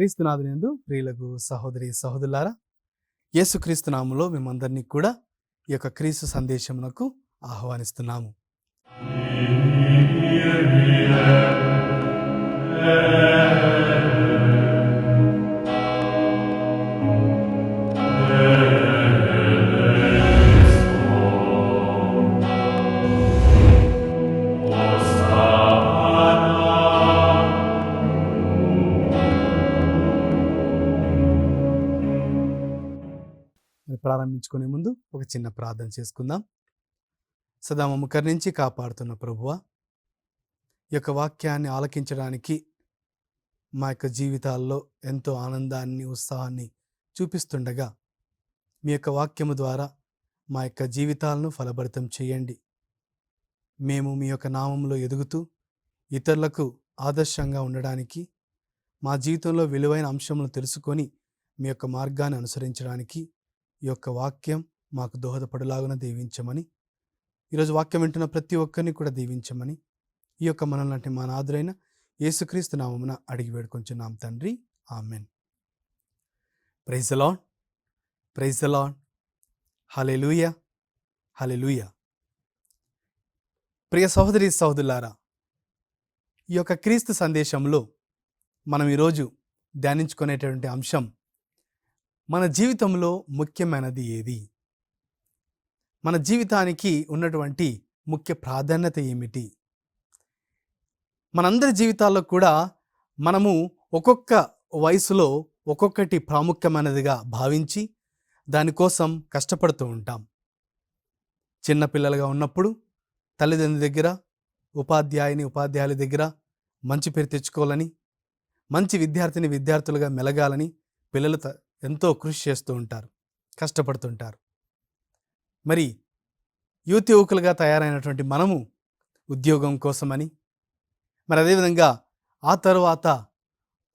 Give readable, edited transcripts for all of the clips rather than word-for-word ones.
క్రీస్తునాథునియందు ప్రియులకు సహోదరి సహోదరులారా, యేసుక్రీస్తు నామములో మేమందరినీ కూడా ఈ యొక్క క్రీస్తు సందేశమునకు ఆహ్వానిస్తున్నాము. ప్రారంభించుకునే ముందు ఒక చిన్న ప్రార్థన చేసుకుందాం. సదా మమ్ము కరుణించి కాపాడుతున్న ప్రభువా, ఈ యొక్క వాక్యాన్ని ఆలకించడానికి మా యొక్క జీవితాల్లో ఎంతో ఆనందాన్ని, ఉత్సాహాన్ని చూపిస్తుండగా మీ యొక్క వాక్యము ద్వారా మా యొక్క జీవితాలను ఫలభరితం చేయండి. మేము మీ యొక్క నామంలో ఎదుగుతూ ఇతరులకు ఆదర్శంగా ఉండడానికి, మా జీవితంలో విలువైన అంశములను తెలుసుకొని మీ యొక్క మార్గాన్ని అనుసరించడానికి ఈ యొక్క వాక్యం మాకు దోహదపడులాగున దీవించమని, ఈరోజు వాక్యం వింటున్న ప్రతి ఒక్కరిని కూడా దీవించమని ఈ యొక్క మనలాంటి మా నాథుడైన యేసుక్రీస్తు నామమున అడిగి వేడుకొంచున్నాం తండ్రి, amen. Praise the Lord, praise the Lord, hallelujah, hallelujah. ప్రియ సహోదరి సహోదరులారా, ఈ యొక్క క్రీస్తు సందేశంలో మనం ఈరోజు ధ్యానించుకునేటటువంటి అంశం, మన జీవితంలో ముఖ్యమైనది ఏది? మన జీవితానికి ఉన్నటువంటి ముఖ్య ప్రాధాన్యత ఏమిటి? మనందరి జీవితాల్లో కూడా మనము ఒక్కొక్క వయసులో ఒక్కొక్కటి ప్రాముఖ్యమైనదిగా భావించి దానికోసం కష్టపడుతూ ఉంటాం. చిన్నపిల్లలుగా ఉన్నప్పుడు తల్లిదండ్రుల దగ్గర, ఉపాధ్యాయుల దగ్గర మంచి పేరు తెచ్చుకోవాలని, మంచి విద్యార్థులుగా మెలగాలని పిల్లలు ఎంతో కృషి చేస్తూ ఉంటారు, కష్టపడుతుంటారు. మరి యువకులుగా తయారైనటువంటి మనము ఉద్యోగం కోసమని, మరి అదేవిధంగా ఆ తరువాత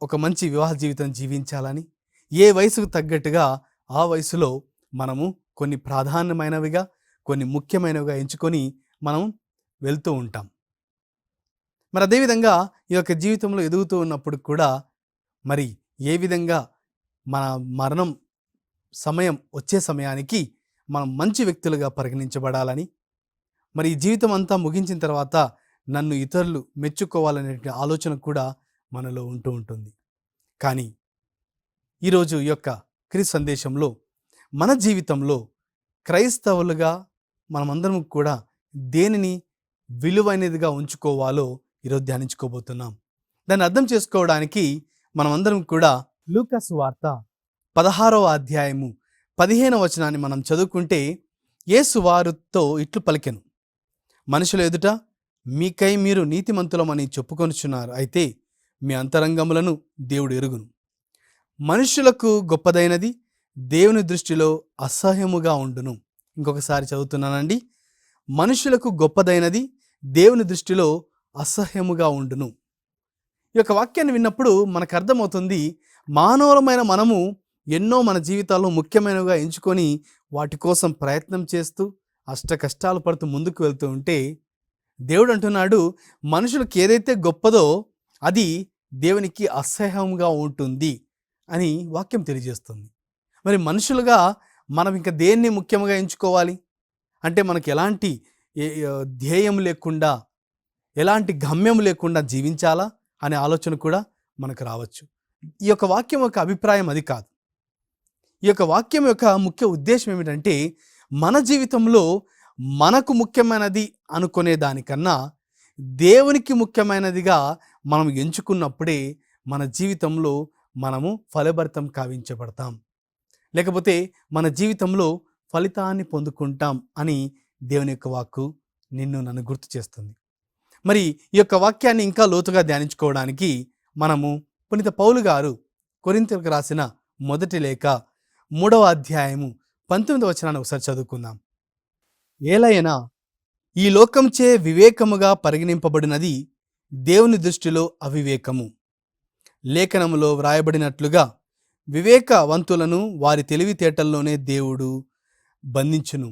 ఒక మంచి వివాహ జీవితం జీవించాలని, ఏ వయసుకు తగ్గట్టుగా ఆ వయసులో మనము కొన్ని ప్రాధాన్యమైనవిగా, కొన్ని ముఖ్యమైనవిగా ఎంచుకొని మనం వెళ్తూ ఉంటాం. మరి అదేవిధంగా ఈ యొక్క జీవితంలో ఎదుగుతూ ఉన్నప్పుడు కూడా మరి ఏ విధంగా మన మరణం సమయం వచ్చే సమయానికి మనం మంచి వ్యక్తులుగా పరిగణించబడాలని, మరి ఈ జీవితం అంతా ముగించిన తర్వాత నన్ను ఇతరులు మెచ్చుకోవాలనే ఆలోచన కూడా మనలో ఉంటూ ఉంటుంది. కానీ ఈరోజు ఈ యొక్క క్రీస్తు సందేశంలో మన జీవితంలో క్రైస్తవులుగా మనమందరం కూడా దేనిని విలువైనదిగా ఉంచుకోవాలో ఈరోజు ధ్యానించుకోబోతున్నాం. దాన్ని అర్థం చేసుకోవడానికి మనమందరం కూడా లూకా సువార్త 16వ అధ్యాయము 15వ వచనాన్ని మనం చదువుకుంటే, యేసు వారితో ఇట్లు పలికెను, మనుషుల ఎదుట మీకై మీరు నీతిమంతులమని చెప్పుకొనుచున్నారు, అయితే మీ అంతరంగములను దేవుడు ఎరుగును. మనుషులకు గొప్పదైనది దేవుని దృష్టిలో అసహ్యముగా ఉండును. ఇంకొకసారి చదువుతున్నానండి. మనుషులకు గొప్పదైనది దేవుని దృష్టిలో అసహ్యముగా ఉండును. ఈ యొక్క వాక్యాన్ని విన్నప్పుడు మనకు అర్థమవుతుంది, మానవులమైన మనము ఎన్నో మన జీవితాల్లో ముఖ్యమైనవిగా ఎంచుకొని వాటి కోసం ప్రయత్నం చేస్తూ అష్ట కష్టాలు పడుతూ ముందుకు వెళ్తూ ఉంటే, దేవుడు అంటున్నాడు, మనుషులకు ఏదైతే గొప్పదో అది దేవునికి అసహ్యంగా ఉంటుంది అని వాక్యం తెలియజేస్తుంది. మరి మనుషులుగా మనం ఇంకా దేన్ని ముఖ్యంగా ఎంచుకోవాలి అంటే, మనకి ఎలాంటి ధ్యేయం లేకుండా, ఎలాంటి గమ్యం లేకుండా జీవించాలా అనే ఆలోచన కూడా మనకు రావచ్చు. ఈ యొక్క వాక్యం యొక్క అభిప్రాయం అది కాదు. ఈ యొక్క వాక్యం యొక్క ముఖ్య ఉద్దేశం ఏమిటంటే, మన జీవితంలో మనకు ముఖ్యమైనది అనుకునే దానికన్నా దేవునికి ముఖ్యమైనదిగా మనం ఎంచుకున్నప్పుడే మన జీవితంలో మనము ఫలభరితం కావించబడతాం, లేకపోతే మన జీవితంలో ఫలితాన్ని పొందుకుంటాం అని దేవుని యొక్క వాక్కు నన్ను గుర్తు చేస్తుంది. మరి ఈ యొక్క వాక్యాన్ని ఇంకా లోతుగా ధ్యానించుకోవడానికి మనము పునీత పౌలు గారు కొరింథీయులకు రాసిన మొదటి లేఖ 3వ అధ్యాయము 19వ వచనాన్ని ఒకసారి చదువుకుందాం. ఏలైనా ఈ లోకంచే వివేకముగా పరిగణింపబడినది దేవుని దృష్టిలో అవివేకము. లేఖనములో వ్రాయబడినట్లుగా వివేకవంతులను వారి తెలివితేటల్లోనే దేవుడు బంధించును.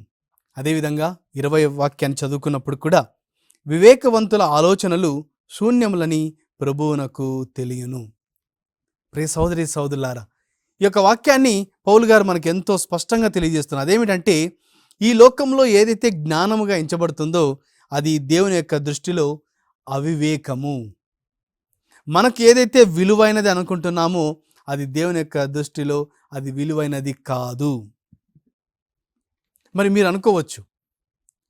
అదేవిధంగా 20వ వాక్యాన్ని చదువుకున్నప్పుడు కూడా, వివేకవంతుల ఆలోచనలు శూన్యములని ప్రభువునకు తెలియను. ప్రియ సహోదరి సహోదరులారా, ఈ యొక్క వాక్యాన్ని పౌలు గారు మనకు ఎంతో స్పష్టంగా తెలియజేస్తున్నారు. అదేమిటంటే, ఈ లోకంలో ఏదైతే జ్ఞానముగా ఎంచబడుతుందో అది దేవుని యొక్క దృష్టిలో అవివేకము. మనకు ఏదైతే విలువైనది అనుకుంటున్నామో అది దేవుని యొక్క దృష్టిలో అది విలువైనది కాదు. మరి మీరు అనుకోవచ్చు,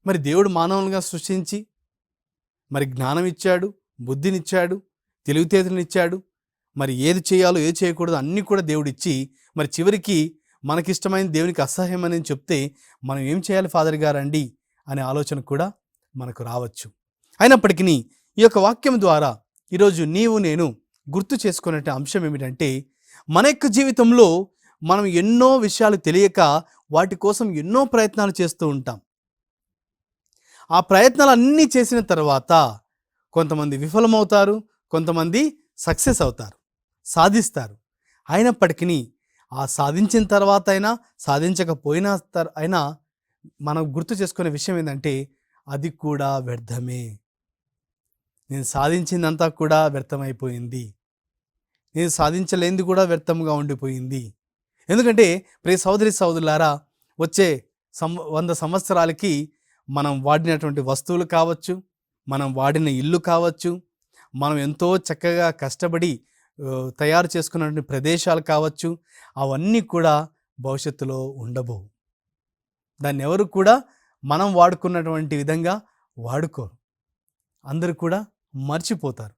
మరి దేవుడు మానవులుగా సృష్టించి మరి జ్ఞానం ఇచ్చాడు, బుద్ధినిచ్చాడు, తెలివితేటలనిచ్చాడు, మరి ఏది చేయాలో ఏది చేయకూడదు అన్నీ కూడా దేవుడిచ్చి మరి చివరికి మనకిష్టమైన దేవునికి అసహ్యమని చెప్తే మనం ఏం చేయాలి ఫాదర్ గారండి అనే ఆలోచన కూడా మనకు రావచ్చు. అయినప్పటికీ ఈ యొక్క వాక్యం ద్వారా ఈరోజు నీవు నేను గుర్తు చేసుకునే అంశం ఏమిటంటే, మన యొక్క జీవితంలో మనం ఎన్నో విషయాలు తెలియక వాటి కోసం ఎన్నో ప్రయత్నాలు చేస్తూ ఉంటాం. ఆ ప్రయత్నాలు అన్నీ చేసిన తర్వాత కొంతమంది విఫలమవుతారు, కొంతమంది సక్సెస్ అవుతారు, సాధిస్తారు. అయినప్పటికీ ఆ సాధించిన తర్వాత అయినా సాధించకపోయినా అయినా మనం గుర్తు చేసుకునే విషయం ఏంటంటే అది కూడా వ్యర్థమే. నేను సాధించిందంతా కూడా వ్యర్థమైపోయింది, నేను సాధించలేనిది కూడా వ్యర్థంగా ఉండిపోయింది. ఎందుకంటే ప్రియ సహోదరి సహోదరులారా, వచ్చే 100 సంవత్సరాలకి మనం వాడినటువంటి వస్తువులు కావచ్చు, మనం వాడిన ఇల్లు కావచ్చు, మనం ఎంతో చక్కగా కష్టపడి తయారు చేసుకున్నటువంటి ప్రదేశాలు కావచ్చు, అవన్నీ కూడా భవిష్యత్తులో ఉండబోవు. దాన్ని ఎవరు కూడా మనం వాడుకున్నటువంటి విధంగా వాడుకోరు, అందరూ కూడా మర్చిపోతారు.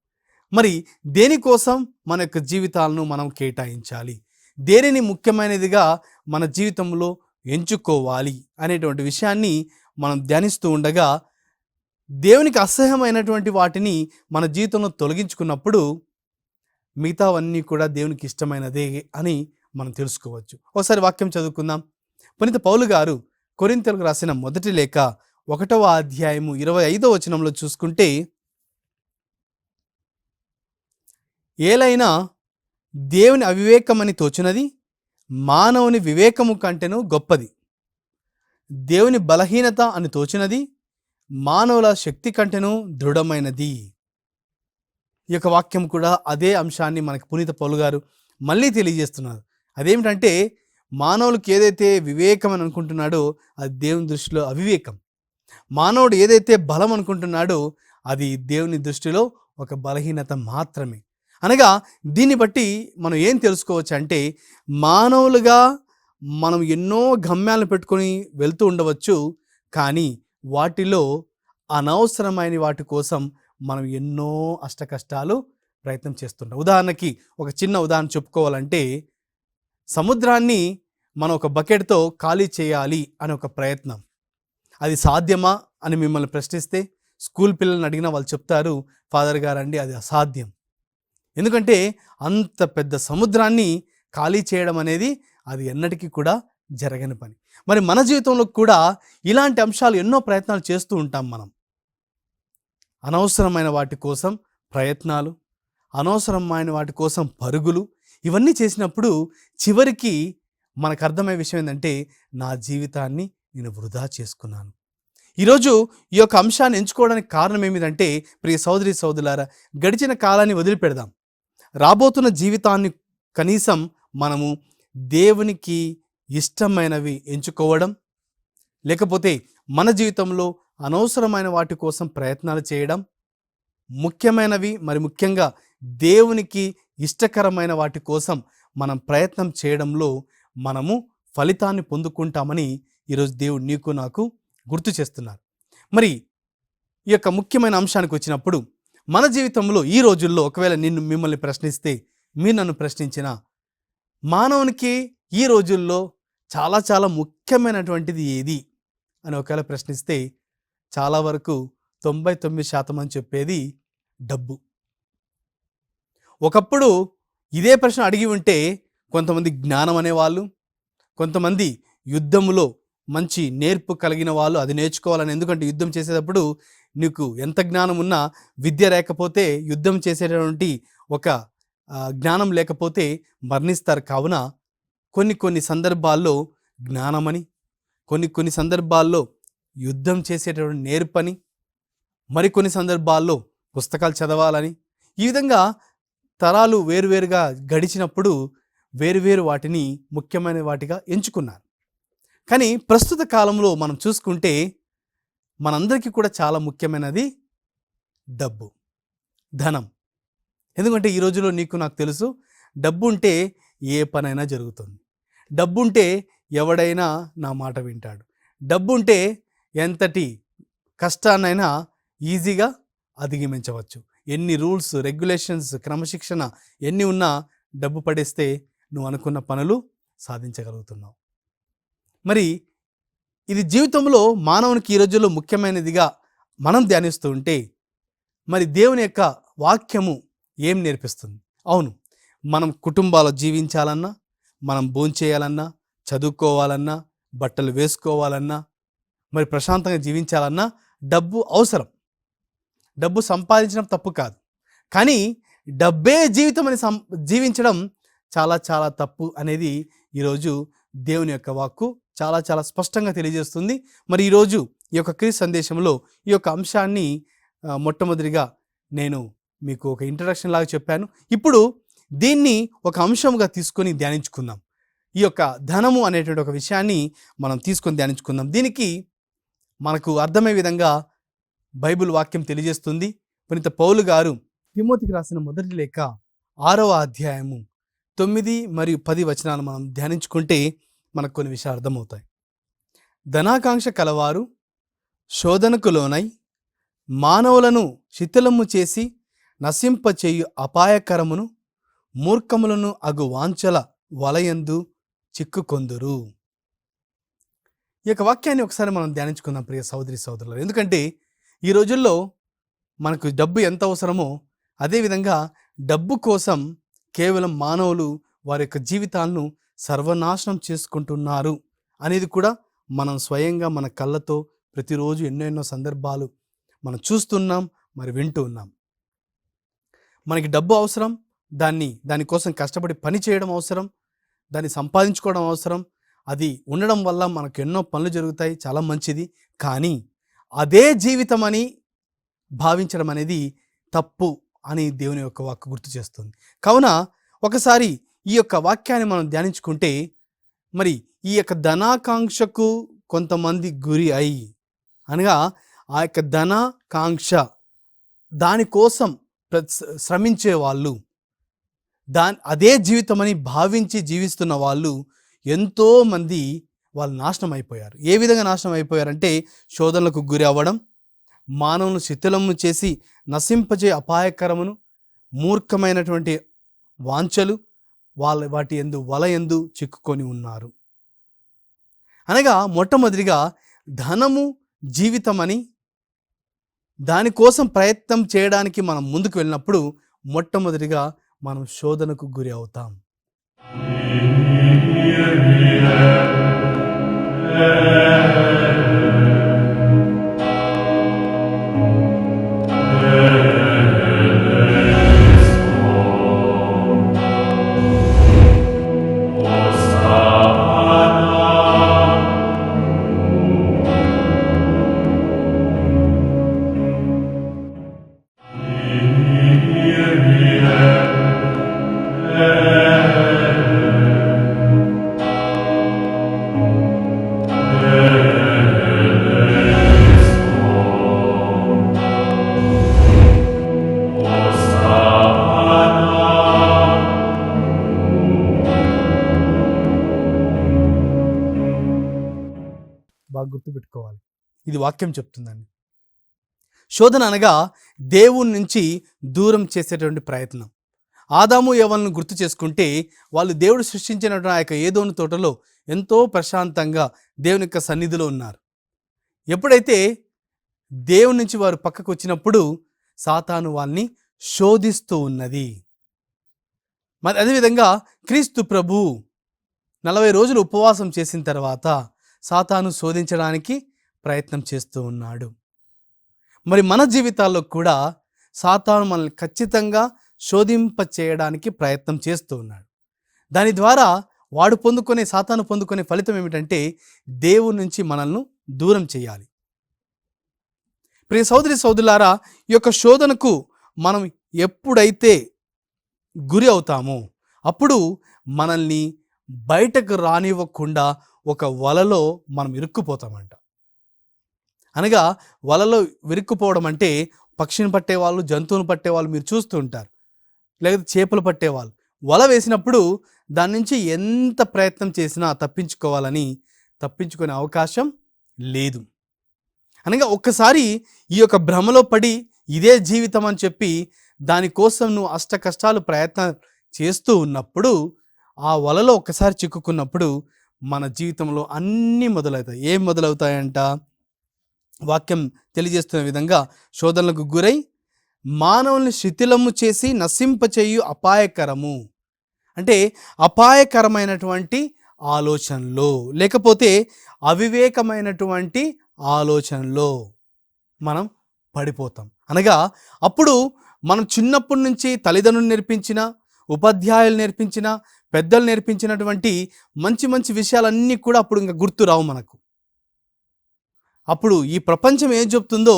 మరి దేనికోసం మన యొక్క జీవితాలను మనం కేటాయించాలి, దేనిని ముఖ్యమైనదిగా మన జీవితంలో ఎంచుకోవాలి అనేటువంటి విషయాన్ని మనం ధ్యానిస్తూ ఉండగా, దేవునికి అసహ్యమైనటువంటి వాటిని మన జీవితంలో తొలగించుకున్నప్పుడు మిగతావన్నీ కూడా దేవునికి ఇష్టమైనదే అని మనం తెలుసుకోవచ్చు. ఒకసారి వాక్యం చదువుకుందాం. పునీత పౌలు గారు కొరింథీయులకు రాసిన మొదటి లేఖ 1వ అధ్యాయము 25వ వచనంలో చూసుకుంటే, ఏలైనా దేవుని అవివేకమని తోచునది మానవుని వివేకము కంటెను గొప్పది, దేవుని బలహీనత అని తోచినది మానవుల శక్తి కంటెను దృఢమైనది. ఈ యొక్క వాక్యం కూడా అదే అంశాన్ని మనకు పునీత పౌలు గారు మళ్ళీ తెలియజేస్తున్నారు. అదేమిటంటే, మానవులకు ఏదైతే వివేకం అని అనుకుంటున్నాడో అది దేవుని దృష్టిలో అవివేకం. మానవుడు ఏదైతే బలం అనుకుంటున్నాడో అది దేవుని దృష్టిలో ఒక బలహీనత మాత్రమే. అనగా దీన్ని బట్టి మనం ఏం తెలుసుకోవచ్చు అంటే, మానవులుగా మనం ఎన్నో గమ్యాలను పెట్టుకొని వెళ్తూ ఉండవచ్చు, కానీ వాటిలో అనవసరమైన వాటి కోసం మనం ఎన్నో అష్టకష్టాలు ప్రయత్నం చేస్తుంటాం. ఉదాహరణకి ఒక చిన్న ఉదాహరణ చెప్పుకోవాలంటే, సముద్రాన్ని మనం ఒక బకెట్తో ఖాళీ చేయాలి అనే ఒక ప్రయత్నం, అది సాధ్యమా అని మిమ్మల్ని ప్రశ్నిస్తే స్కూల్ పిల్లల్ని అడిగినా వాళ్ళు చెప్తారు, ఫాదర్ గారండి అది అసాధ్యం. ఎందుకంటే అంత పెద్ద సముద్రాన్ని ఖాళీ చేయడం అనేది అది ఎన్నటికీ కూడా జరగని పని. మరి మన జీవితంలో కూడా ఇలాంటి అంశాలు ఎన్నో ప్రయత్నాలు చేస్తూ ఉంటాం. మనం అనవసరమైన వాటి కోసం ప్రయత్నాలు, అనవసరమైన వాటి కోసం పరుగులు, ఇవన్నీ చేసినప్పుడు చివరికి మనకు అర్థమయ్యే విషయం ఏంటంటే, నా జీవితాన్ని నేను వృధా చేసుకున్నాను. ఈరోజు ఈ యొక్క అంశాన్ని ఎంచుకోవడానికి కారణం ఏమిటంటే, ప్రియ సహోదరి సహోదరులారా, గడిచిన కాలాన్ని వదిలిపెడదాం. రాబోతున్న జీవితాన్ని కనీసం మనము దేవునికి ఇష్టమైనవి ఎంచుకోవడం, లేకపోతే మన జీవితంలో అనవసరమైన వాటి కోసం ప్రయత్నాలు చేయడం, ముఖ్యమైనవి మరి ముఖ్యంగా దేవునికి ఇష్టకరమైన వాటి కోసం మనం ప్రయత్నం చేయడంలో మనము ఫలితాన్ని పొందుకుంటామని ఈరోజు దేవుడు నీకు నాకు గుర్తు చేస్తున్నారు. మరి ఈ యొక్క ముఖ్యమైన అంశానికి వచ్చినప్పుడు, మన జీవితంలో ఈ రోజుల్లో ఒకవేళ మిమ్మల్ని ప్రశ్నిస్తే, మీరు నన్ను ప్రశ్నించిన, మానవునికి ఈ రోజుల్లో చాలా చాలా ముఖ్యమైనటువంటిది ఏది అని ఒకవేళ ప్రశ్నిస్తే, చాలా వరకు 99% అని చెప్పేది డబ్బు. ఒకప్పుడు ఇదే ప్రశ్న అడిగి ఉంటే కొంతమంది జ్ఞానం అనేవాళ్ళు, కొంతమంది యుద్ధములో మంచి నేర్పు కలిగిన వాళ్ళు అది నేర్చుకోవాలని. ఎందుకంటే యుద్ధం చేసేటప్పుడు నీకు ఎంత జ్ఞానం ఉన్నా విద్య లేకపోతే, యుద్ధం చేసేటటువంటి ఒక జ్ఞానం లేకపోతే మరణిస్తారు. కావున కొన్ని సందర్భాల్లో జ్ఞానమని, కొన్ని సందర్భాల్లో యుద్ధం చేసేటటువంటి నేర్పని, మరికొన్ని సందర్భాల్లో పుస్తకాలు చదవాలని, ఈ విధంగా తరాలు వేరువేరుగా గడిచినప్పుడు వేరువేరు వాటిని ముఖ్యమైన వాటిగా ఎంచుకున్నారు. కానీ ప్రస్తుత కాలంలో మనం చూసుకుంటే మనందరికీ కూడా చాలా ముఖ్యమైనది డబ్బు, ధనం. ఎందుకంటే ఈ రోజుల్లో నీకు నాకు తెలుసు, డబ్బు ఉంటే ఏ పనైనా జరుగుతుంది. డబ్బు ఉంటే ఎవడైనా నా మాట వింటాడు. డబ్బు ఉంటే ఎంతటి కష్టాన్నైనా ఈజీగా అధిగమించవచ్చు. ఎన్ని రూల్స్, రెగ్యులేషన్స్, క్రమశిక్షణ ఎన్ని ఉన్నా డబ్బు పడేస్తే నువ్వు అనుకున్న పనులు సాధించగలుగుతున్నావు. మరి ఇది జీవితంలో మానవునికి ఈ రోజుల్లో ముఖ్యమైనదిగా మనం ధ్యానిస్తూ ఉంటే మరి దేవుని యొక్క వాక్యము ఏం నేర్పిస్తుంది? అవును, మనం కుటుంబాలు జీవించాలన్నా, మనం భోంచేయాలన్నా, చదువుకోవాలన్నా, బట్టలు వేసుకోవాలన్నా, మరి ప్రశాంతంగా జీవించాలన్నా డబ్బు అవసరం. డబ్బు సంపాదించడం తప్పు కాదు, కానీ డబ్బే జీవితం అని జీవించడం చాలా చాలా తప్పు అనేది ఈరోజు దేవుని యొక్క వాక్కు చాలా చాలా స్పష్టంగా తెలియజేస్తుంది. మరి ఈరోజు ఈ యొక్క క్రీస్తు సందేశంలో ఈ యొక్క అంశాన్ని మొట్టమొదటిగా నేను మీకు ఒక ఇంట్రడక్షన్ లాగా చెప్పాను. ఇప్పుడు దీన్ని ఒక అంశంగా తీసుకొని ధ్యానించుకుందాం. ఈ యొక్క ధనము అనేటువంటి ఒక విషయాన్ని మనం తీసుకొని ధ్యానించుకుందాం. దీనికి మనకు అర్థమయ్యే విధంగా బైబిల్ వాక్యం తెలియజేస్తుంది. పునీత పౌలు గారు తిమోతికి రాసిన మొదటి లేఖ 6వ అధ్యాయము 9 మరియు 10 వచనాలు మనం ధ్యానించుకుంటే మనకు కొన్ని విషయాలు అర్థమవుతాయి. ధనాకాంక్ష కలవారు శోధనకు లోనై మానవులను శిథిలము చేసి నశింపచేయు అపాయకరమును మూర్ఖములను అగు వాంఛల వలయందు చిక్కుకొందురు. ఈ యొక్క వాక్యాన్ని ఒకసారి మనం ధ్యానించుకుందాం ప్రియ సహోదరి సహోదరులు. ఎందుకంటే ఈ రోజుల్లో మనకు డబ్బు ఎంత అవసరమో అదేవిధంగా డబ్బు కోసం కేవలం మానవులు వారి యొక్క జీవితాలను సర్వనాశనం చేసుకుంటున్నారు అనేది కూడా మనం స్వయంగా మన కళ్ళతో ప్రతిరోజు ఎన్నో సందర్భాలు మనం చూస్తున్నాం, మరి వింటూ ఉన్నాం. మనకి డబ్బు అవసరం, దానికోసం కష్టపడి పని చేయడం అవసరం, దాన్ని సంపాదించుకోవడం అవసరం. అది ఉండడం వల్ల మనకు ఎన్నో పనులు జరుగుతాయి, చాలా మంచిది. కానీ అదే జీవితం అని భావించడం అనేది తప్పు అని దేవుని యొక్క వాక్కు గుర్తు చేస్తుంది. కావున ఒకసారి ఈ యొక్క వాక్యాన్ని మనం ధ్యానించుకుంటే మరి ఈ యొక్క ధనాకాంక్షకు కొంతమంది గురి అయి, అనగా ఆ యొక్క ధనాకాంక్ష దానికోసం శ్రమించే వాళ్ళు, అదే జీవితం అని భావించి జీవిస్తున్న వాళ్ళు ఎంతోమంది వాళ్ళు నాశనం అయిపోయారు. ఏ విధంగా నాశనం అయిపోయారంటే శోధనలకు గురి అవ్వడం, మానవులను శిథిలము చేసి నశింపజే అపాయకరమును మూర్ఖమైనటువంటి వాంఛలు వాటి యందు వలయందు చిక్కుకొని ఉన్నారు. అనగా మొట్టమొదటిగా ధనము జీవితం అని దానికోసం ప్రయత్నం చేయడానికి మనం ముందుకు వెళ్ళినప్పుడు మొట్టమొదటిగా మనం శోధనకు గురి అవుతాం. బాగా గుర్తుపెట్టుకోవాలి, ఇది వాక్యం చెప్తుందండి. శోధన అనగా దేవుని నుంచి దూరం చేసేటువంటి ప్రయత్నం. ఆదాము యవ్వలను గుర్తు చేసుకుంటే వాళ్ళు దేవుడు సృష్టించినటువంటి ఆ యొక్క ఏదోను తోటలో ఎంతో ప్రశాంతంగా దేవుని యొక్క సన్నిధిలో ఉన్నారు. ఎప్పుడైతే దేవుని నుంచి వారు పక్కకు వచ్చినప్పుడు సాతాను వాళ్ళని శోధిస్తూ ఉన్నది. మరి అదేవిధంగా క్రీస్తు ప్రభు 40 రోజులు ఉపవాసం చేసిన తర్వాత సాతాను శోధించడానికి ప్రయత్నం చేస్తూ ఉన్నాడు. మరి మన జీవితాల్లో కూడా సాతాను మనల్ని ఖచ్చితంగా శోధింప చేయడానికి ప్రయత్నం చేస్తూ ఉన్నాడు. దాని ద్వారా సాతాను పొందుకునే ఫలితం ఏమిటంటే దేవుని నుంచి మనల్ని దూరం చేయాలి. ప్రియ సోదరి సోదరులారా, ఈ యొక్క శోధనకు మనం ఎప్పుడైతే గురి అవుతాము. అప్పుడు మనల్ని బయటకు రానివ్వకుండా ఒక వలలో మనం ఇరుక్కుపోతామంట. అనగా వలలో ఇరుక్కుపోవడం అంటే పక్షిని పట్టేవాళ్ళు, జంతువుని పట్టేవాళ్ళు మీరు చూస్తూ ఉంటారు. లేకపోతే చేపలు పట్టేవాళ్ళు వల వేసినప్పుడు దాని నుంచి ఎంత ప్రయత్నం చేసినా తప్పించుకునే అవకాశం లేదు. అనగా ఒక్కసారి ఈ యొక్క భ్రమలో పడి ఇదే జీవితం అని చెప్పి దానికోసం నువ్వు అష్ట కష్టాలు ప్రయత్నం చేస్తూ ఉన్నప్పుడు, ఆ వలలో ఒక్కసారి చిక్కుకున్నప్పుడు మన జీవితంలో అన్నీ మొదలవుతాయి. ఏం మొదలవుతాయంట? వాక్యం తెలియజేస్తున్న విధంగా, శోధనలకు గురై మానవుల్ని శిథిలము చేసి నశింపచేయు అపాయకరము. అంటే అపాయకరమైనటువంటి ఆలోచనలో, లేకపోతే అవివేకమైనటువంటి ఆలోచనలో మనం పడిపోతాం. అనగా అప్పుడు మనం చిన్నప్పటి నుంచి తల్లిదండ్రులు నేర్పించిన, ఉపాధ్యాయులు నేర్పించిన, పెద్దలు నేర్పించినటువంటి మంచి మంచి విషయాలన్నీ కూడా అప్పుడు ఇంకా గుర్తురావు మనకు. అప్పుడు ఈ ప్రపంచం ఏం చెప్తుందో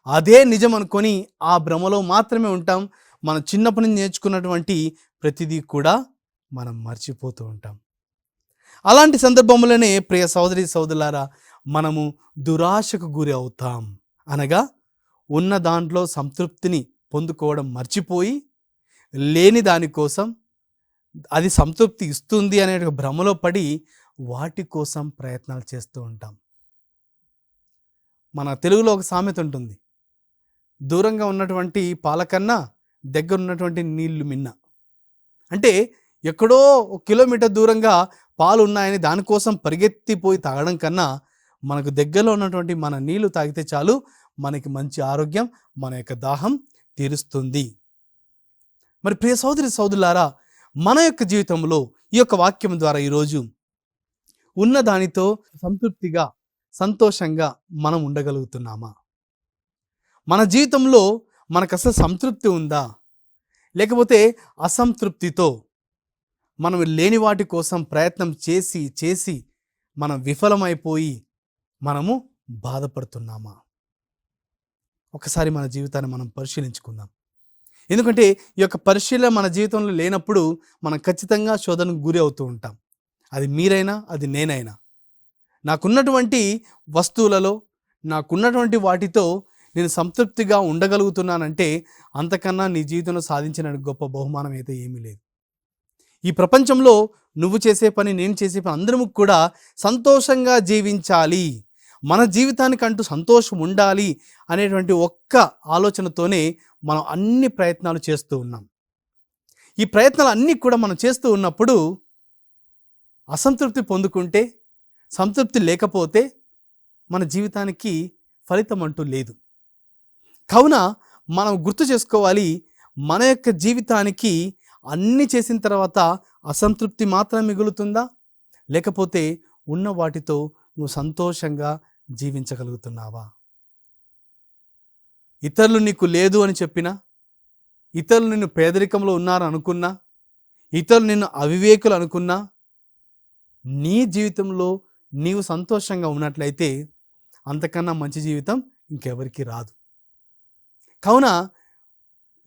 అదే నిజం అనుకొని ఆ భ్రమలో మాత్రమే ఉంటాం. మనం చిన్నప్పటి నుంచి నేర్చుకున్నటువంటి ప్రతిదీ కూడా మనం మర్చిపోతూ ఉంటాం. అలాంటి సందర్భంలోనే ప్రియ సోదరి సోదరులారా, మనము దురాశకు గురి అవుతాం. అనగా ఉన్న దాంట్లో సంతృప్తిని పొందుకోవడం మర్చిపోయి, లేని దానికోసం అది సంతృప్తి ఇస్తుంది అనే భ్రమలో పడి వాటి కోసం ప్రయత్నాలు చేస్తూ ఉంటాం. మన తెలుగులో ఒక సామెత ఉంటుంది, దూరంగా ఉన్నటువంటి పాలకన్నా దగ్గర ఉన్నటువంటి నీళ్లు మిన్న. అంటే ఎక్కడో 1 కిలోమీటర్ దూరంగా పాలు ఉన్నాయని దానికోసం పరిగెత్తిపోయి తాగడం కన్నా మనకు దగ్గరలో ఉన్నటువంటి మన నీళ్లు తాగితే చాలు, మనకి మంచి ఆరోగ్యం, మన యొక్క దాహం తీరుస్తుంది. మరి ప్రియ సోదరి సోదరులారా, మన యొక్క జీవితంలో ఈ యొక్క వాక్యం ద్వారా ఈరోజు ఉన్న దానితో సంతృప్తిగా, సంతోషంగా మనం ఉండగలుగుతున్నామా? మన జీవితంలో మనకు అసలు సంతృప్తి ఉందా? లేకపోతే అసంతృప్తితో మనం లేని వాటి కోసం ప్రయత్నం చేసి చేసి మనం విఫలమైపోయి మనము బాధపడుతున్నామా? ఒకసారి మన జీవితాన్ని మనం పరిశీలించుకుందాం. ఎందుకంటే ఈ యొక్క పరిశీలన మన జీవితంలో లేనప్పుడు మనం ఖచ్చితంగా శోధనకు గురి అవుతూ ఉంటాం. అది మీరైనా, అది నేనైనా. నాకున్నటువంటి వస్తువులలో, నాకున్నటువంటి వాటితో నేను సంతృప్తిగా ఉండగలుగుతున్నానంటే అంతకన్నా నీ జీవితంలో సాధించిన గొప్ప బహుమానం అయితే ఏమీ లేదు. ఈ ప్రపంచంలో నువ్వు చేసే పని, నేను చేసే పని, అందరము కూడా సంతోషంగా జీవించాలి, మన జీవితానికంటూ సంతోషం ఉండాలి అనేటువంటి ఒక్క ఆలోచనతోనే మనం అన్ని ప్రయత్నాలు చేస్తూ ఉన్నాం. ఈ ప్రయత్నాలు అన్నీ కూడా మనం చేస్తూ ఉన్నప్పుడు అసంతృప్తి పొందుకుంటే, సంతృప్తి లేకపోతే మన జీవితానికి ఫలితం అంటూ లేదు. కావున మనం గుర్తు చేసుకోవాలి, మన యొక్క జీవితానికి అన్నీ చేసిన తర్వాత అసంతృప్తి మాత్రం మిగులుతుందా? లేకపోతే ఉన్న వాటితో నువ్వు సంతోషంగా జీవించగలుగుతున్నావా? ఇతరులు నీకు లేదు అని చెప్పినా, ఇతరులు నిన్ను పేదరికంలో ఉన్నారు అనుకున్నా, ఇతరులు నిన్ను అవివేకులు అనుకున్నా, నీ జీవితంలో నీవు సంతోషంగా ఉన్నట్లయితే అంతకన్నా మంచి జీవితం ఇంకెవరికి రాదు. కావున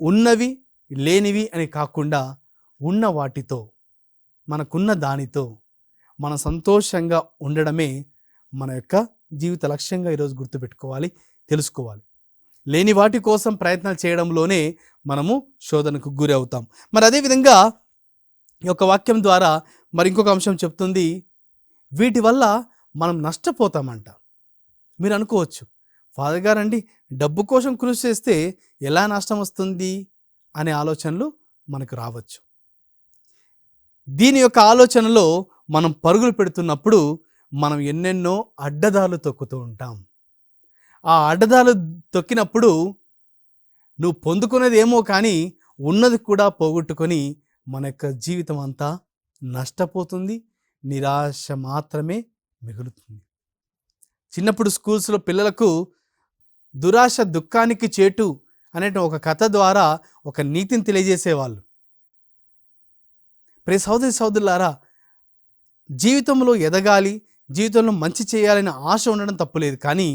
ఉన్నవి లేనివి అని కాకుండా ఉన్న వాటితో, మనకున్న దానితో మన సంతోషంగా ఉండడమే మన యొక్క జీవిత లక్ష్యంగా ఈరోజు గుర్తుపెట్టుకోవాలి, తెలుసుకోవాలి. లేని వాటి కోసం ప్రయత్నాలు చేయడంలోనే మనము శోధనకు గురి అవుతాం. మరి అదేవిధంగా ఈ యొక్క వాక్యం ద్వారా మరి ఇంకొక అంశం చెప్తుంది, వీటి వల్ల మనం నష్టపోతామంట. మీరు అనుకోవచ్చు, ఫాదర్ గారండి డబ్బు కోసం కృషి చేస్తే ఎలా నష్టం వస్తుంది అనే ఆలోచనలు మనకు రావచ్చు. దీని యొక్క ఆలోచనలో మనం పరుగులు పెడుతున్నప్పుడు మనం ఎన్నెన్నో అడ్డదారులు తొక్కుతూ ఉంటాం. ఆ అడ్డదారులు తొక్కినప్పుడు నువ్వు పొందుకునేది ఏమో కానీ ఉన్నది కూడా పోగొట్టుకొని మన యొక్క జీవితం అంతా నష్టపోతుంది, నిరాశ మాత్రమే మిగులుతుంది. చిన్నప్పుడు స్కూల్స్లో పిల్లలకు దురాశ దుఃఖానికి చేటు అనే ఒక కథ ద్వారా ఒక నీతిని తెలియజేసేవాళ్ళు. ప్రియ సోదరి సోదరులారా, జీవితంలో ఎదగాలి, జీవితంలో మంచి చేయాలనే ఆశ ఉండడం తప్పులేదు. కానీ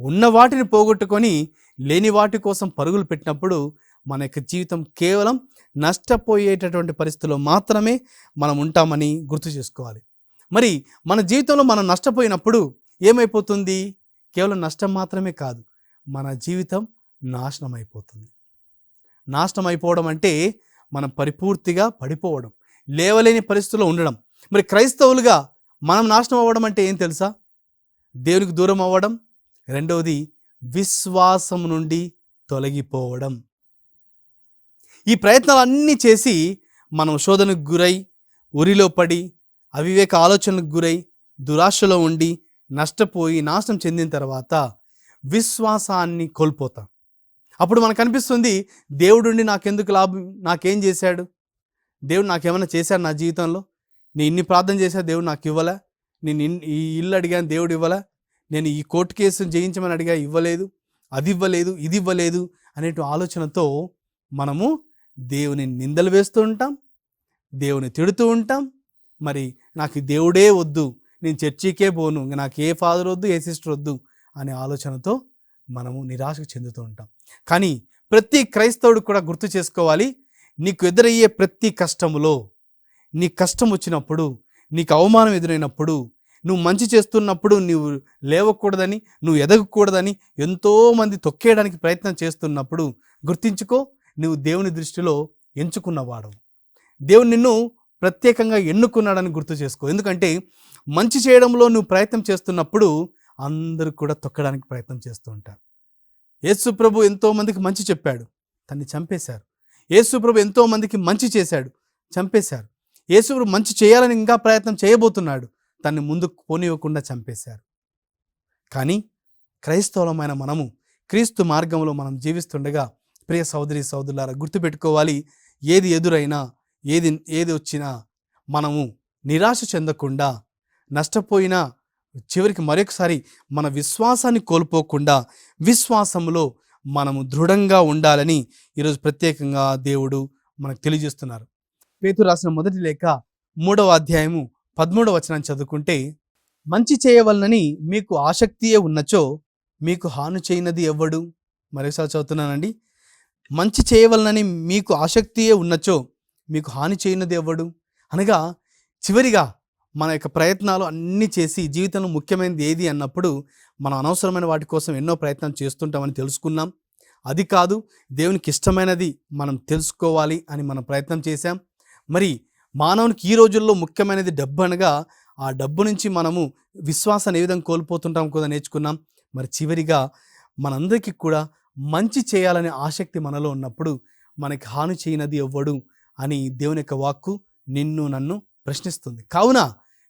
ఉన్న వాటిని పోగొట్టుకొని లేని వాటి కోసం పరుగులు పెట్టినప్పుడు మన యొక్క జీవితం కేవలం నష్టపోయేటటువంటి పరిస్థితుల్లో మాత్రమే మనం ఉంటామని గుర్తు చేసుకోవాలి. మరి మన జీవితంలో మనం నష్టపోయినప్పుడు ఏమైపోతుంది? కేవలం నష్టం మాత్రమే కాదు, మన జీవితం నాశనం అయిపోతుంది. నాశనం అయిపోవడం అంటే మనం పరిపూర్తిగా పడిపోవడం, లేవలేని పరిస్థితుల్లో ఉండడం. మరి క్రైస్తవులుగా మనం నాశనం అవ్వడం అంటే ఏం తెలుసా? దేవునికి దూరం అవ్వడం. రెండవది విశ్వాసం నుండి తొలగిపోవడం. ఈ ప్రయత్నాలన్నీ చేసి మనం శోధనకు గురై, ఉరిలో పడి, అవివేక ఆలోచనలకు గురై, దురాశలో ఉండి, నష్టపోయి, నాశనం చెందిన తర్వాత విశ్వాసాన్ని కోల్పోతాం. అప్పుడు మనకు అనిపిస్తుంది, దేవుడుండి నాకెందుకు లాభం, నాకేం చేశాడు, దేవుడు నాకేమైనా చేశాడు నా జీవితంలో, నేను ఇన్ని ప్రార్థన చేశా, దేవుడు నాకు ఇవ్వలే, నేను ఈ ఇల్లు అడిగాను, దేవుడు ఇవ్వలే, నేను ఈ కోర్టు కేసును జయించమని అడిగా, ఇవ్వలేదు, అది ఇవ్వలేదు, ఇది ఇవ్వలేదు అనేటు ఆలోచనతో మనము దేవుని నిందలు వేస్తూ ఉంటాం, దేవుని తిడుతూ ఉంటాం. మరి నాకు దేవుడే వద్దు, నేను చర్చికే పోను, నాకు ఏ ఫాదర్ వద్దు, ఏ సిస్టర్ వద్దు అనే ఆలోచనతో మనము నిరాశకు చెందుతూ ఉంటాం. కానీ ప్రతి క్రైస్తవుడు కూడా గుర్తు చేసుకోవాలి, నీకు ఎదురయ్యే ప్రతి కష్టములో, నీ కష్టం వచ్చినప్పుడు, నీకు అవమానం ఎదురైనప్పుడు, నువ్వు మంచి చేస్తున్నప్పుడు నువ్వు లేవకూడదని, నువ్వు ఎదగకూడదని ఎంతోమంది తొక్కేయడానికి ప్రయత్నం చేస్తున్నప్పుడు గుర్తించుకో, నువ్వు దేవుని దృష్టిలో ఎంచుకున్నవాడు. దేవుడు నిన్ను ప్రత్యేకంగా ఎన్నుకున్నాడని గుర్తు చేసుకో. ఎందుకంటే మంచి చేయడంలో నువ్వు ప్రయత్నం చేస్తున్నప్పుడు అందరూ కూడా తొక్కడానికి ప్రయత్నం చేస్తూ ఉంటారు. యేసు ప్రభు ఎంతోమందికి మంచి చెప్పాడు, తన్ని చంపేశారు. యేసు ప్రభు ఎంతోమందికి మంచి చేశాడు, చంపేశారు. యేసు ప్రభు మంచి చేయాలని ఇంకా ప్రయత్నం చేయబోతున్నాడు, తన్ని ముందుకు పోనివ్వకుండా చంపేశారు. కానీ క్రైస్తవులమైన మనము క్రీస్తు మార్గంలో మనం జీవిస్తుండగా ప్రియ సోదరి సోదరులారా గుర్తుపెట్టుకోవాలి, ఏది ఎదురైనా, ఏది వచ్చినా మనము నిరాశ చెందకుండా, నష్టపోయినా చివరికి మరొకసారి మన విశ్వాసాన్ని కోల్పోకుండా విశ్వాసంలో మనము దృఢంగా ఉండాలని ఈరోజు ప్రత్యేకంగా దేవుడు మనకు తెలియజేస్తున్నారు. పేతురు రాసిన మొదటి లేఖ 3వ అధ్యాయము 13వ వచనాన్ని చదువుకుంటే, మంచి చేయవలనని మీకు ఆసక్తియే ఉన్నచో మీకు హాని చేయనది ఎవ్వడు. మరొకసారి చదువుతున్నానండి, మంచి చేయవలనని మీకు ఆసక్తియే ఉన్నచో మీకు హాని చేయనది ఎవ్వడు. అనగా చివరిగా మన యొక్క ప్రయత్నాలు అన్నీ చేసి జీవితంలో ముఖ్యమైనది ఏది అన్నప్పుడు మనం అనవసరమైన వాటి కోసం ఎన్నో ప్రయత్నం చేస్తుంటామని తెలుసుకున్నాం. అది కాదు, దేవునికి ఇష్టమైనది మనం తెలుసుకోవాలి అని మనం ప్రయత్నం చేశాం. మరి మానవునికి ఈ రోజుల్లో ముఖ్యమైనది డబ్బు అనగా, ఆ డబ్బు నుంచి మనము విశ్వాసాన్ని ఏ విధంగా కోల్పోతుంటాం కూడా నేర్చుకున్నాం. మరి చివరిగా మనందరికీ కూడా మంచి చేయాలనే ఆసక్తి మనలో ఉన్నప్పుడు మనకి హాని చేయనది ఎవ్వడు అని దేవుని యొక్క వాక్కు నిన్ను నన్ను ప్రశ్నిస్తుంది. కావున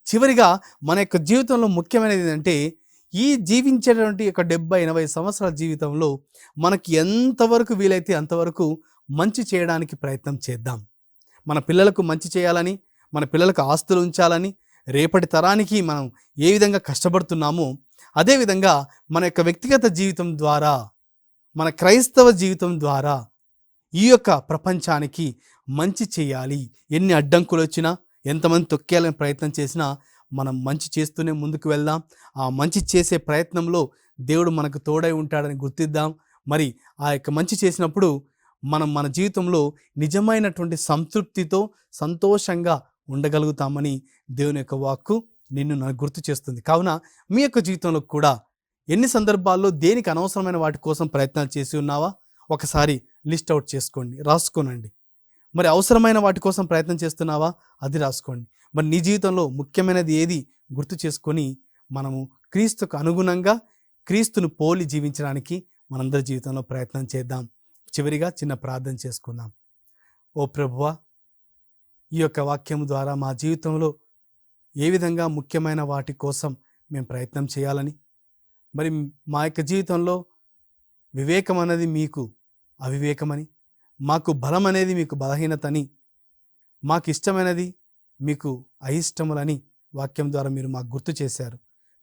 చివరిగా మన యొక్క జీవితంలో ముఖ్యమైనది ఏంటంటే, ఈ జీవించేటువంటి యొక్క 70-80 సంవత్సరాల జీవితంలో మనకి ఎంతవరకు వీలైతే అంతవరకు మంచి చేయడానికి ప్రయత్నం చేద్దాం. మన పిల్లలకు మంచి చేయాలని, మన పిల్లలకు ఆస్తులు ఉంచాలని, రేపటి తరానికి మనం ఏ విధంగా కష్టపడుతున్నామో అదేవిధంగా మన యొక్క వ్యక్తిగత జీవితం ద్వారా, మన క్రైస్తవ జీవితం ద్వారా ఈ యొక్క ప్రపంచానికి మంచి చేయాలి. ఎన్ని అడ్డంకులు వచ్చినా, ఎంతమంది తొక్కేయాలని ప్రయత్నం చేసినా మనం మంచి చేస్తూనే ముందుకు వెళ్దాం. ఆ మంచి చేసే ప్రయత్నంలో దేవుడు మనకు తోడై ఉంటాడని గుర్తిద్దాం. మరి ఆ యొక్క మంచి చేసినప్పుడు మనం మన జీవితంలో నిజమైనటువంటి సంతృప్తితో సంతోషంగా ఉండగలుగుతామని దేవుని యొక్క వాక్కు నిన్ను నాకు గుర్తు చేస్తుంది. కావున మీ యొక్క జీవితంలో కూడా ఎన్ని సందర్భాల్లో దేనికి అనవసరమైన వాటి కోసం ప్రయత్నాలు చేసి ఉన్నావా ఒకసారి లిస్ట్ అవుట్ చేసుకోండి, రాసుకోనండి. మరి అవసరమైన వాటి కోసం ప్రయత్నం చేస్తున్నావా, అది రాసుకోండి. మరి నీ జీవితంలో ముఖ్యమైనది ఏది గుర్తు చేసుకొని మనము క్రీస్తుకు అనుగుణంగా, క్రీస్తును పోలి జీవించడానికి మనందరి జీవితంలో ప్రయత్నం చేద్దాం. చివరిగా చిన్న ప్రార్థన చేసుకుందాం. ఓ ప్రభువా, ఈ యొక్క వాక్యం ద్వారా మా జీవితంలో ఏ విధంగా ముఖ్యమైన వాటి కోసం మేము ప్రయత్నం చేయాలని, మరి మా యొక్క జీవితంలో వివేకం అనేది మీకు అవివేకమని, మాకు బలం అనేది మీకు బలహీనతని, మాకు ఇష్టమైనది మీకు అయిష్టములని వాక్యం ద్వారా మీరు మాకు గుర్తు చేశారు.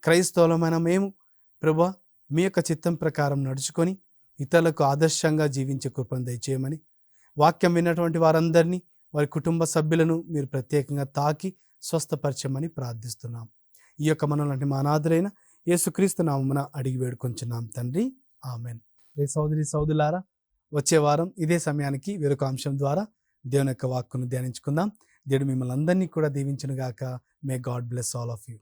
క్రైస్తవులమైన మేము ప్రభువా మీ యొక్క చిత్తం ప్రకారం నడుచుకొని ఇతరులకు ఆదర్శంగా జీవించే కృపను దయచేయమని, వాక్యం విన్నటువంటి వారందరినీ, వారి కుటుంబ సభ్యులను మీరు ప్రత్యేకంగా తాకి స్వస్థపరచమని ప్రార్థిస్తున్నాం. ఈ యొక్క మనలాంటి మా అనాథులైన యేసుక్రీస్తు నామమున అడిగి వేడుకొంచున్నాం తండ్రి, ఆమెన్. సోదరి సోదరులారా, వచ్చే వారం ఇదే సమయానికి వేరొక అంశం ద్వారా దేవుని యొక్క వాక్కును ధ్యానించుకుందాం. దేవుడు మిమ్మల్ని అందరినీ కూడా దీవించునుగాక. May God bless all of you.